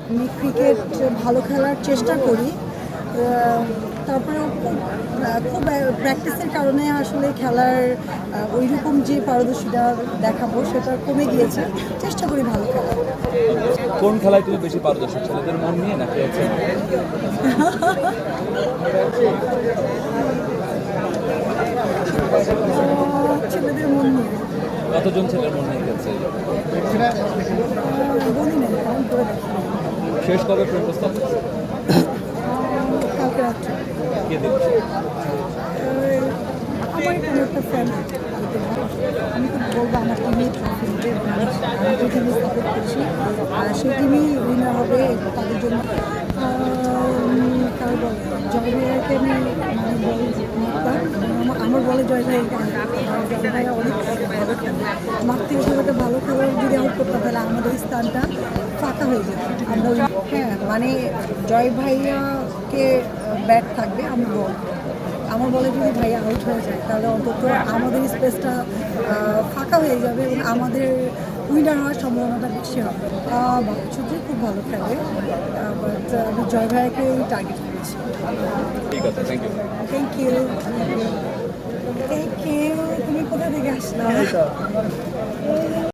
আমি ক্রিকেট ভালো খেলার চেষ্টা করি, তারপরেও খুব প্র্যাকটিসের কারণে আসলে খেলার ওইরকম যে পারদর্শিতা দেখাবো সেটা কমে গিয়েছে। চেষ্টা করি ভালো খেলার। কোন খেলায় তুমি বেশি পারদর্শী, ছেলেদের মন নিয়ে নাকি হচ্ছে ছেলেদের মন নিয়ে কতজন ছেলের মন নিয়ে গেছে? বলি নেই, কারণ করে দেখি শেষ কবে প্রেম প্রস্তাব দিয়েছে? কালকে রাত্রে কে দিল? আমার কোনো একটা ফ্রেন্ড, আমি তো বলবো আমার টিমই ট্রফি নেবে, আমি যে টিমে সাপোর্ট করছি সেই টিমই উইনার হবে তাদের জন্য। কারো বলে জয় ভাইয়াকে আমি মানে বল মারতাম, আমার বলে জয় ভাই, জয় ভাইয়া অনেক ভালো খেলে, মারতে হিসেবে একটা ভালো খেলোয়াড় যদি আউট করতাম তাহলে আমাদের স্থানটা ফাঁকা হয়ে যেত। আমরা হ্যাঁ মানে জয় ভাইয়াকে ব্যাট থাকবে, আমি বল, আমার বলে যদি ভাইয়া আউট হয়ে যায় তাহলে অন্তত আমাদের স্পেসটা ফাঁকা হয়ে যাবে এবং আমাদের উইনার হওয়ার সম্ভাবনাটা বেশি হবে। বাচ্চুজি খুব ভালো খেলে, বাট আমি জয় ভাইয়াকে টার্গেট করেছি। ঠিক আছে, thank you. Thank you, thank you. তুমি কোথা থেকে আসলা?